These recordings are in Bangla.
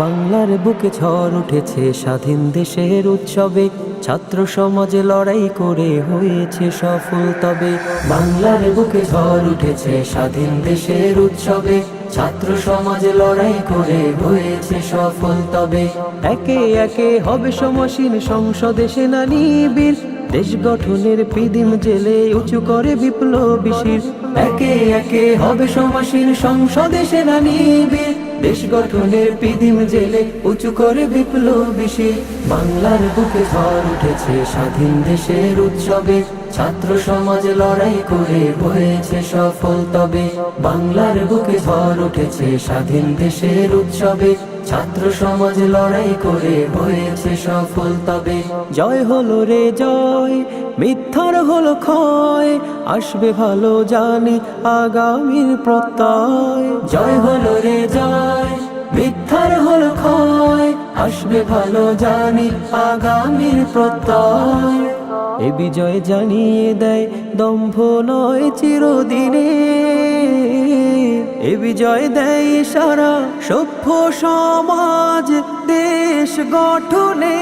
বাংলার বুকে ঝড় উঠেছে স্বাধীন দেশের উৎসবে, ছাত্র সমাজে লড়াই করে হয়েছে সফল তবে। বাংলার বুকে ঝড় উঠেছে স্বাধীন দেশের উৎসবে, ছাত্র সমাজে লড়াই করে হয়েছে সফল তবে। একে একে হবে সমসীন সংসদে সেনানীবীর, দেশ গঠনের পিদিম জেলে উঁচু করে বিপ্লবী শির। একে একে হবে সমসীন সংসদে সেনানীবীর, দেশ গঠনের পিদিম জেলে উঁচু করে বিপ্লবী শির। বাংলার বুকে ঝড় উঠেছে স্বাধীন দেশের উৎসবে, ছাত্র সমাজ লড়াই করে হয়েছে সফল তবে। বাংলার বুকে ঝড় উঠেছে স্বাধীন দেশের উৎসবে, ছাত্র সমাজ লড়াই করে হয়েছে সফল তবে। জয় হলো রে জয়, মিথ্যার হলো ক্ষয়, আসবে ভালো জানি আগামীর প্রত্যয়। জয় হলো রে জয়, মিথ্যার হলো ক্ষয়, আসবে ভালো জানি আগামীর প্রত্যয়। এ বিজয় জানিয়ে দেয় দম্ভ নয় চিরদিনে, এ বিজয় দেয় সারা সভ্য সমাজ দেশ গঠনে।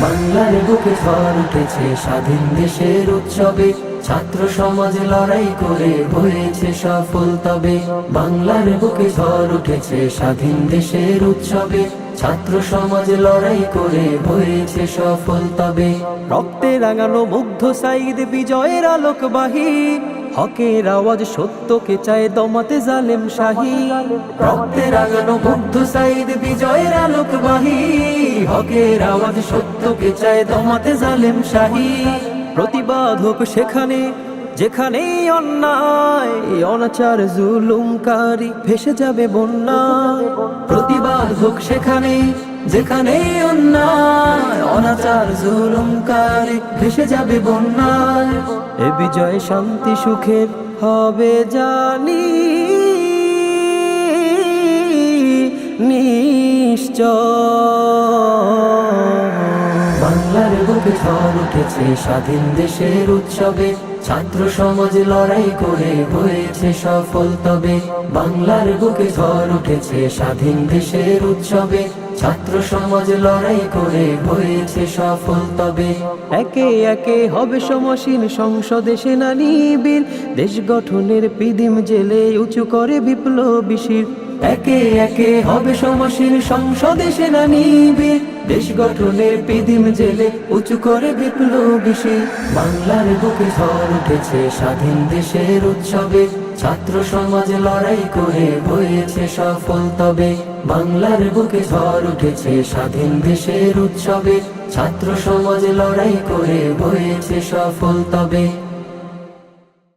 বাংলার বুকে ঝড় উঠেছে স্বাধীন দেশের উৎসবে, ছাত্র সমাজ লড়াই করে হয়েছে সফল তবে। বাংলার বুকে ঝড় উঠেছে স্বাধীন দেশের উৎসবে, ছাত্র সমাজ লড়াই করে হয়েছে সফল তবে। রক্তে রাঙানো মুগ্ধ সাইদ বিজয়ের আলোকবাহী, হকের আওয়াজ সত্যকে চায় দমাতে জালেম শাহী। রক্তে রাঙানো মুগ্ধ সাইদ বিজয়ের আলোকবাহী, হকের আওয়াজ সত্যকে চায় দমাতে জালেম শাহী। প্রতিবাদ হোক সেখানে যেখানে অন্যায়, অনাচার জুলুমকারী ভেসে যাবে বন্যায়। প্রতিবাদ হোক সেখানে যেখানে অন্যায়, অনাচার জুলুমকারী ভেসে যাবে বন্যায়। এ বিজয় শান্তি সুখের হবে জানি নিশ্চয়। বাংলার বুকে ঝড় উঠেছে স্বাধীন দেশের উৎসবে, ছাত্র সমাজ লড়াই করে হয়েছে সফল তবে। বাংলার বুকে ঝড় উঠেছে স্বাধীন দেশের উৎসবে, ছাত্র সমাজ লড়াই করে হয়েছে সফল তবে। একে একে হবে সমসীন সংসদে সেনানীবীর, দেশ গঠনের পিদিম জেলে উঁচু করে বিপ্লবী শির। একে একে হবে সমসীন সংসদে সেনানীবীর, দেশ গঠনের পিদিম জেলে উঁচু করে বিপ্লবী শির। বাংলার বুকে ঝড় উঠেছে স্বাধীন দেশের উৎসবে, ছাত্র সমাজ লড়াই করে হয়েছে সফল তবে। বাংলার বুকে ঝড় উঠেছে স্বাধীন দেশের উৎসবে, ছাত্র সমাজ লড়াই করে হয়েছে সফল তবে।